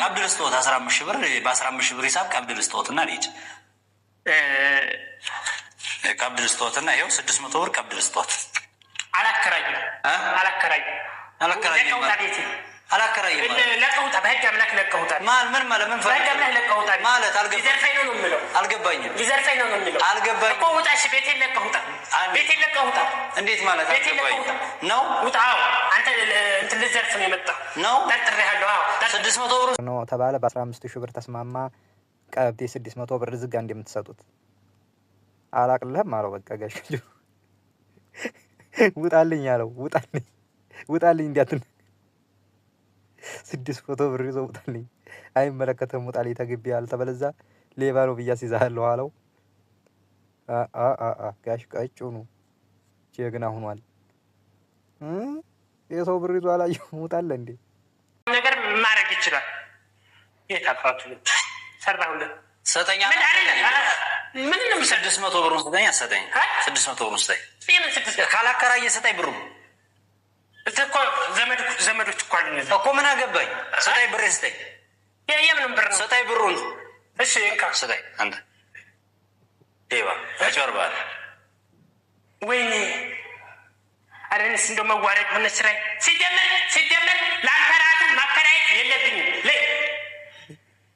ቀብድ ልስጦት 15 ሺህ ብር በ15 ሺህ ብር ሂሳብ ቀብድ ልስጦትና ልሂድ። ቀብድ ልስጦትና ይኸው 600 ብር ቀብድ ልስጦት። አላከራይም አላከራይም ለቀውጣ በህግ አምላክ ለቀውጣ ምን ማለት ምን በህግ አምላክ ለቀውጣ ማለት ሊዘርፈኝ ነው የሚለው አልገባኝም። ሊዘርፈኝ ነው የሚለው አልገባኝም እኮ ውጣ። እሺ ቤቴን ለቀውጣ እንዴት ማለት አልገባኝም ነው? ውጣ። አንተ እንትን ልዘርፍ ነው የመጣው ነው? ጠርጥሬሃለሁ። 600 ብር ነው ተባለ። በ15 ሺህ ብር ተስማማ። ቀብዴ 600 ብር ዝጋ እንደምትሰጡት አላቅልህም አለው። በቃ ጋሽ ውጣልኝ አለው። ውጣልኝ እንዲያትን 600 ብር ይዞ ውጣልኝ። አይመለከተም ውጣልኝ ተግቢ አልተበለዛ ሌባ ነው ብዬ አስይዝሃለሁ አለው። ጋሽ ቀጭኑ ጀግና ሆኗል። የሰው ብር ይዞ አላየሁም። ውጣልህ እንዴ ነገር ማድረግ ይችላል። የታፋቱ ሰራሁልህ ሰጠኛ ምን ነው 600 ብር ሰጠኝ። 600 ብር ሰጠኝ። ካላከራየ ሰጠኝ ብሩ እኮ ዘመዶች እኮ አሉኝ እኮ ምን አገባኝ? ሰጠኝ ብር ሰጠኝ። የምን ብር ነው? ሰጠኝ ብሩን። እሺ እንካ ሰጠኝ። አንተ ሌባ አጭበርባሪ። ወይኔ አረንስ እንደው መዋረድ ሆነ ስራዬ። ሲጀመር ለአንተ ራሱ ማከራየት የለብኝም።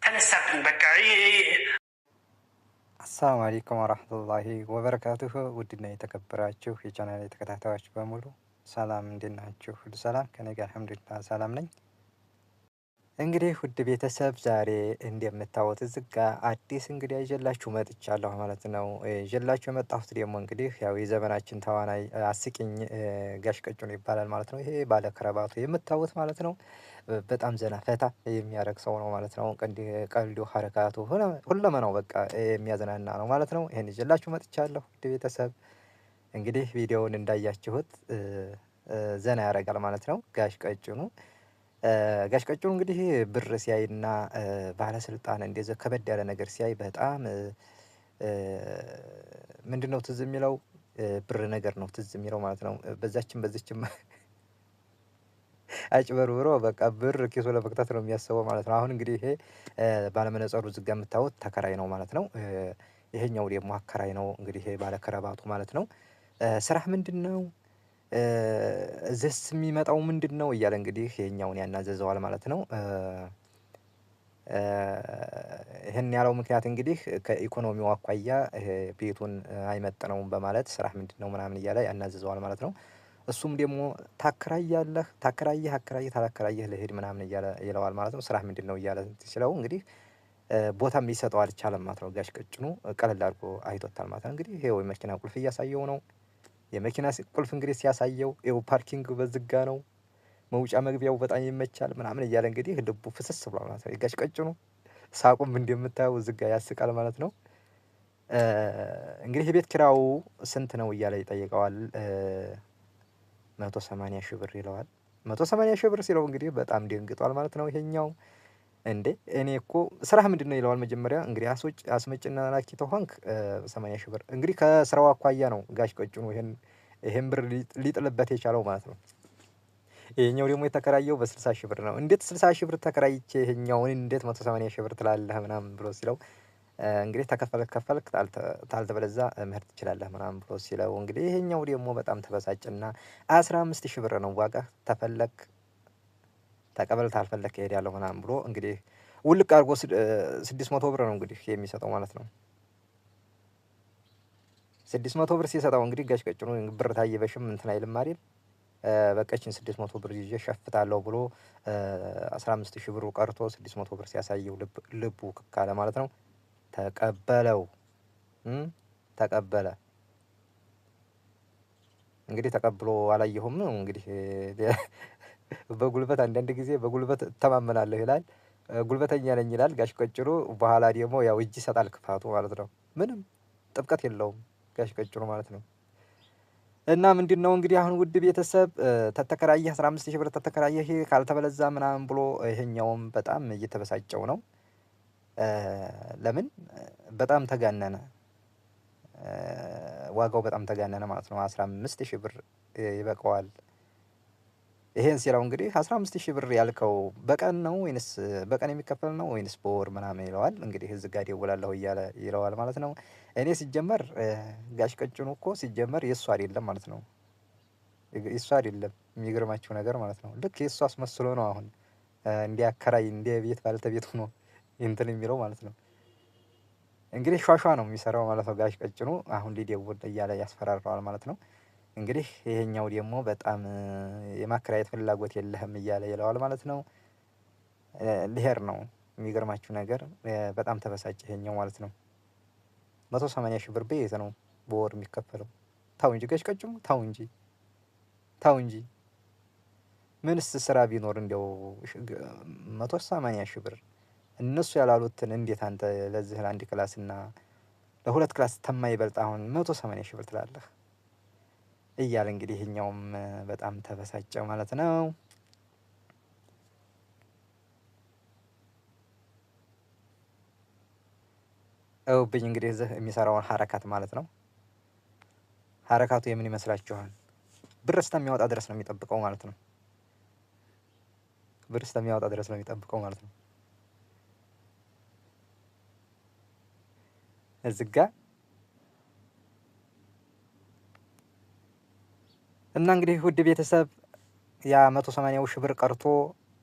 ተነሳብኝ በቃ። አሰላሙ አለይኩም ወራህመቱላሂ ወበረካቱሁ። ውድና የተከበራችሁ የቻናሌ ተከታታዮች በሙሉ ሰላም እንዴት ናችሁ? ሁሉ ሰላም ከኔ ጋር አልሐምዱሊላህ ሰላም ነኝ። እንግዲህ ውድ ቤተሰብ ዛሬ እንደምታዩት እዚህ ጋር አዲስ እንግዲህ ይዤላችሁ መጥቻለሁ ማለት ነው። ይዤላችሁ የመጣሁት ደግሞ እንግዲህ ያው የዘመናችን ተዋናይ አስቂኝ ጋሽ ቀጭኑ ይባላል ማለት ነው። ይሄ ባለ ከረባቱ የምታዩት ማለት ነው። በጣም ዘና ፈታ የሚያደርግ ሰው ነው ማለት ነው። ቀልዱ ሐረካቱ ሁለመናው በቃ የሚያዝናና ነው ማለት ነው። ይሄን ይዤላችሁ መጥቻለሁ ውድ ቤተሰብ። እንግዲህ ቪዲዮውን እንዳያችሁት ዘና ያደርጋል ማለት ነው። ጋሽ ቀጭኑ እንግዲህ ብር ሲያይና ባለስልጣን እንደዚህ ከበድ ያለ ነገር ሲያይ በጣም ምንድነው ትዝ የሚለው ብር ነገር ነው ትዝ የሚለው ማለት ነው። በዚችም አጭበርብሮ በቃ ብር ኪሱ ለመክተት ነው የሚያስበው ማለት ነው። አሁን እንግዲህ ይሄ ባለመነጸሩ ዝጋ የምታዩት ተከራይ ነው ማለት ነው። ይሄኛው ደግሞ አከራይ ነው እንግዲህ ይሄ ባለ ከረባቱ ማለት ነው። ስራህ ምንድነው? እዚህስ የሚመጣው ምንድነው? እያለ እንግዲህ ይሄኛውን ያናዘዘዋል ማለት ነው። ይሄን ያለው ምክንያት እንግዲህ ከኢኮኖሚው አኳያ ቤቱን አይመጥነውም በማለት ስራህ ምንድነው ምናምን እያለ ያናዘዘዋል ማለት ነው። እሱም ደግሞ ታከራየህ ልሂድ ምናምን እያለ ይለዋል ማለት ነው። ስራህ ምንድነው እያለ ሲለው እንግዲህ ቦታም ሊሰጠው አልቻለም ማለት ነው። ጋሽ ቀጭኑ ቀለል አድርጎ አይቶታል ማለት ነው። እንግዲህ ይሄው የመኪና ቁልፍ እያሳየው ነው። የመኪና ቁልፍ እንግዲህ ሲያሳየው ይኸው ፓርኪንግ በዝጋ ነው፣ መውጫ መግቢያው በጣም ይመቻል ምናምን እያለ እንግዲህ ልቡ ፍስስ ብሏል ማለት ነው። የጋሽ ቀጭኑ ሳቁም እንደምታየው ዝጋ ያስቃል ማለት ነው። እንግዲህ የቤት ኪራዩ ስንት ነው እያለ ይጠይቀዋል። 180 ሺህ ብር ይለዋል። 180 ሺህ ብር ሲለው እንግዲህ በጣም ደንግጧል ማለት ነው። ይሄኛው እንዴ እኔ እኮ ስራህ ምንድነው ይለዋል። መጀመሪያ እንግዲህ አስመጭና ላኪ ተሆንክ 80 ሺህ ብር እንግዲህ ከስራው አኳያ ነው ጋሽ ቀጭኑ ይሄን ብር ሊጥልበት የቻለው ማለት ነው። ይሄኛው ደግሞ የተከራየው በ60 ሺህ ብር ነው። እንዴት 60 ሺህ ብር ተከራይቼ ይሄኛውን እንዴት 180 ሺህ ብር ትላለህ ምናምን ብሎ ሲለው እንግዲህ ተከፈልክ ታልተበለዛ መሄድ ትችላለህ ምናምን ብሎ ሲለው እንግዲህ ይሄኛው ደግሞ በጣም ተበሳጭና 15 ሺህ ብር ነው ዋጋ፣ ተፈለክ ተቀበል ታልፈለክ እሄዳለሁ ምናምን ብሎ እንግዲህ ውልቅ አድርጎ 600 ብር ነው እንግዲህ የሚሰጠው ማለት ነው። 600 ብር ሲሰጠው እንግዲህ ጋሽ ቀጭኑ ብር ታየበሽም እንትን አይልም አይደል፣ በቀችን 600 ብር ይዤ ሸፍታለሁ ብሎ 15 ሺህ ብሩ ቀርቶ 600 ብር ሲያሳየው ልቡ ካለ ማለት ነው። ተቀበለ እንግዲህ ተቀብሎ አላየሁም ነው እንግዲህ በጉልበት አንዳንድ ጊዜ በጉልበት እተማመናለሁ ይላል። ጉልበተኛ ነኝ ይላል ጋሽ ቀጭኑ። በኋላ ደግሞ ያው እጅ ይሰጣል ክፋቱ ማለት ነው። ምንም ጥብቀት የለውም ጋሽ ቀጭኑ ማለት ነው። እና ምንድነው እንግዲህ አሁን ውድ ቤተሰብ ተተከራየህ 15 ሺህ ብር ተተከራየህ ካልተበለዛ ምናምን ብሎ ይሄኛውም በጣም እየተበሳጨው ነው። ለምን በጣም ተጋነነ፣ ዋጋው በጣም ተጋነነ ማለት ነው። 15 ሺህ ብር ይበቃዋል ይሄን ሲለው እንግዲህ 15,000 ብር ያልከው በቀን ነው ወይንስ በቀን የሚከፈል ነው ወይንስ በወር ምናምን ይለዋል። እንግዲህ እዚህ ጋር ደውላለሁ እያለ ይለዋል ማለት ነው። እኔ ሲጀመር ጋሽ ቀጭኑ እኮ ሲጀመር የእሱ አይደለም ማለት ነው። የእሱ አይደለም የሚገርማችሁ ነገር ማለት ነው። ልክ የእሱ አስመስሎ ነው አሁን እንዲያከራይ እንደ ቤት ባለቤት ሆኖ እንትን የሚለው ማለት ነው። እንግዲህ ሿሿ ነው የሚሰራው ማለት ነው። ጋሽ ቀጭኑ አሁን ሊደውል እያለ ያስፈራራዋል ማለት ነው። እንግዲህ ይሄኛው ደግሞ በጣም የማከራየት ፍላጎት የለህም እያለ ይለዋል ማለት ነው። ልሄድ ነው የሚገርማችሁ ነገር በጣም ተበሳጨ ይሄኛው ማለት ነው። 180,000 ብር ቤት ነው በወር የሚከፈለው። ታው እንጂ ጋሽ ቀጭኑ ታው እንጂ ታው እንጂ ምንስ ስራ ቢኖር እንደው 180,000 ብር እነሱ ያላሉትን እንዴት አንተ ለዚህ ለአንድ ክላስ እና ለሁለት ክላስ ተማይበልጥ አሁን 180,000 ብር ትላለህ እያለ እንግዲህ ይሄኛውም በጣም ተበሳጨ ማለት ነው። እውብኝ እንግዲህ እዚህ የሚሰራውን ሀረካት ማለት ነው። ሀረካቱ የምን ይመስላችኋል? ብር እስከሚያወጣ ድረስ ነው የሚጠብቀው ማለት ነው። ብር እስከሚያወጣ ድረስ ነው የሚጠብቀው ማለት ነው። እዚህ ጋ እና እንግዲህ ውድ ቤተሰብ ያ 180,000 ብር ቀርቶ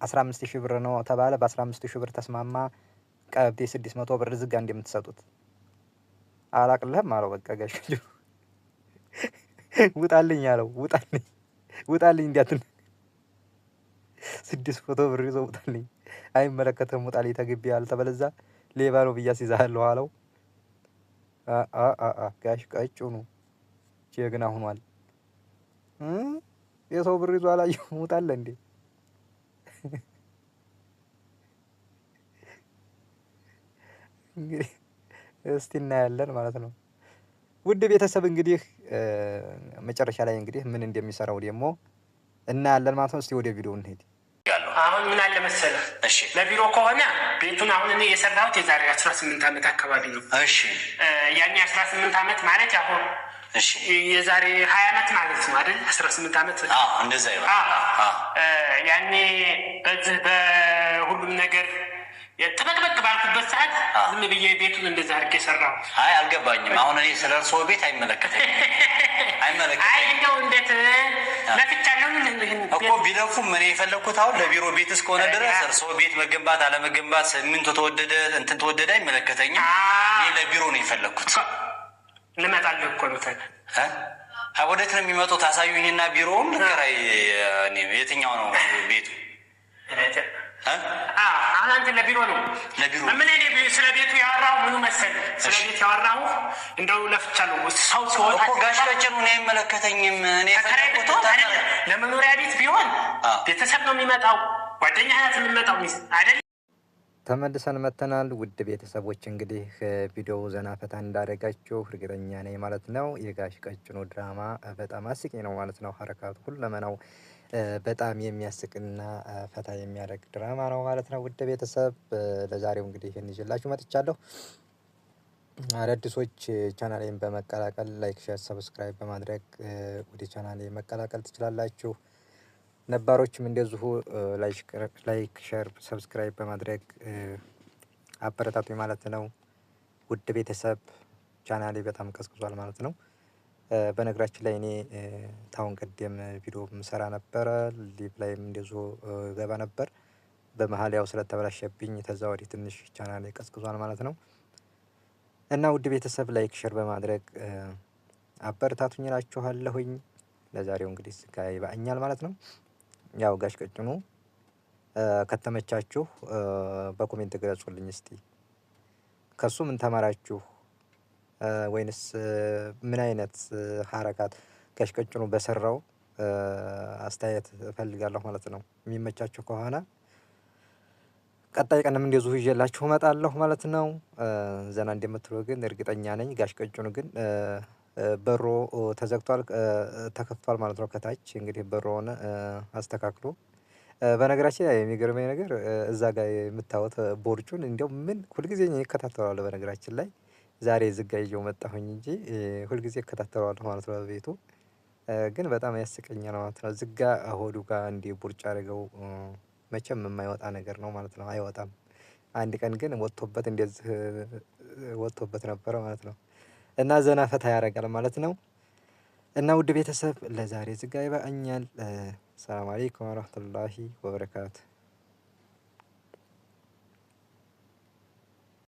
15,000 ብር ነው ተባለ። በ15,000 ብር ተስማማ። ቀብዴ 600 ብር እዚህ ጋ እንደምትሰጡት አላቅልህም አለው። በቃ ጋሽ ውጣልኝ አለው። ውጣልኝ እንዲያትን 600 ብር ይዞ ውጣልኝ፣ አይመለከትም፣ ውጣልኝ ተግቢ አልተበለዛ ሌባ ነው ብዬ አስይዝሃለሁ አለው። ጋሽ ቀጭኑ ጀግና ሆኗል። የሰው ብር ይዞ አላየሁም ውጣለ እንዴ? እንግዲህ እስቲ እናያለን ማለት ነው። ውድ ቤተሰብ እንግዲህ መጨረሻ ላይ እንግዲህ ምን እንደሚሰራው ደግሞ እናያለን ማለት ነው። እስቲ ወደ ቪዲዮ እንሄድ። አሁን ምን አለ መሰለህ፣ ለቢሮ ከሆነ ቤቱን አሁን እኔ የሰራሁት የዛሬ 18 ዓመት አካባቢ ነው። እሺ ያኔ 18 ዓመት ማለት አሁን የዛሬ 20 ዓመት ማለት ነው አይደል? 18 ዓመት እንደዛ ይሆናል። ያኔ በዚህ በሁሉም ነገር ጥበቅበቅ ባልኩበት ሰዓት ዝም ብዬ ቤቱን እንደዛ አድርጌ ሰራሁ። አይ አልገባኝም። አሁን እኔ ስለ እርስዎ ቤት አይመለከተኝም። አይ እንደው እንዴት ለፍቻለሁ እኮ ቢለፉም እኔ የፈለግኩት አሁን ለቢሮ ቤት እስከሆነ ድረስ እርስዎ ቤት መገንባት አለመገንባት ሲሚንቶ ተወደደ እንትን ተወደደ አይመለከተኝም። እኔ ለቢሮ ነው የፈለግኩት። ልመጣልህ እኮ ነው። ወዴት ነው የሚመጡት? አሳዩኝና ቢሮውን ልከራይ። የትኛው ነው ቤቱ? አሁን አንተ ለቢሮ ነው ምን ስለ ቤቱ ያወራሁ ምኑ መሰለህ? ስለ ቤት ያወራሁ እንደው ለፍቻለሁ። ሰው ሲወጣ እኮ ጋሽ ቀጭኑ እኔ አይመለከተኝም። እኔ ለመኖሪያ ቤት ቢሆን ቤተሰብ ነው የሚመጣው፣ ጓደኛ ያት የሚመጣው አይደል? ተመልሰን መተናል። ውድ ቤተሰቦች እንግዲህ ቪዲዮ ዘና ፈታ እንዳደረጋችሁ እርግጠኛ ነኝ ማለት ነው። የጋሽ ቀጭኑ ድራማ በጣም አስቂ ነው ማለት ነው። ሀረካቱ ሁለመናው በጣም የሚያስቅና ፈታ የሚያደርግ ድራማ ነው ማለት ነው። ውድ ቤተሰብ ለዛሬው እንግዲህ ይህን ይዤላችሁ መጥቻለሁ። አዳዲሶች ቻናሌን በመቀላቀል ላይክ፣ ሼር፣ ሰብስክራይብ በማድረግ ወደ ቻናሌ መቀላቀል ትችላላችሁ። ነባሮችም እንደዚሁ ላይክ፣ ሼር፣ ሰብስክራይብ በማድረግ አበረታቱኝ ማለት ነው። ውድ ቤተሰብ ቻናሌ በጣም ቀዝቅዟል ማለት ነው። በነገራችን ላይ እኔ ታውን ቀደም ቪዲዮ ምሰራ ነበረ፣ ሊቭ ላይም እንደዚሁ ገባ ነበር። በመሀል ያው ስለተበላሸብኝ ተዛ ወዲህ ትንሽ ቻናሌ ቀዝቅዟል ማለት ነው። እና ውድ ቤተሰብ ላይክ ሼር በማድረግ አበረታቱኝ እላችኋለሁኝ። ለዛሬው እንግዲህ ስጋ ይባኛል ማለት ነው። ያው ጋሽ ቀጭኑ ከተመቻችሁ በኮሜንት ገለጹልኝ እስቲ። ከሱ ምን ተማራችሁ? ወይንስ ምን አይነት ሀረካት ጋሽ ቀጭኑ በሰራው አስተያየት እፈልጋለሁ ማለት ነው። የሚመቻችሁ ከሆነ ቀጣይ ቀንም እንደዚሁ ይዤላችሁ እመጣለሁ ማለት ነው። ዘና እንደምትሉ ግን እርግጠኛ ነኝ። ጋሽ ቀጭኑ ግን በሮ ተዘግቷል፣ ተከፍቷል ማለት ነው። ከታች እንግዲህ በሮውን አስተካክሎ። በነገራችን ላይ የሚገርመኝ ነገር እዛ ጋር የምታዩት ቦርጩን እንዲያው ምን ሁልጊዜ እከታተለዋለሁ። በነገራችን ላይ ዛሬ ዝጋ ይዤው መጣሁኝ እንጂ ሁልጊዜ እከታተለዋለሁ ማለት ነው ቤቱ። ግን በጣም ያስቀኛል ማለት ነው። ዝጋ ሆዱ ጋር እንዲህ ቡርጭ አድርገው መቼም የማይወጣ ነገር ነው ማለት ነው። አይወጣም። አንድ ቀን ግን ወጥቶበት እንደዚህ ወጥቶበት ነበረ ማለት ነው። እና ዘና ፈታ ያደርጋል ማለት ነው። እና ውድ ቤተሰብ ለዛሬ ዝጋ ይበቃኛል። ሰላም አለይኩም ወራህመቱላሂ ወበረካቱ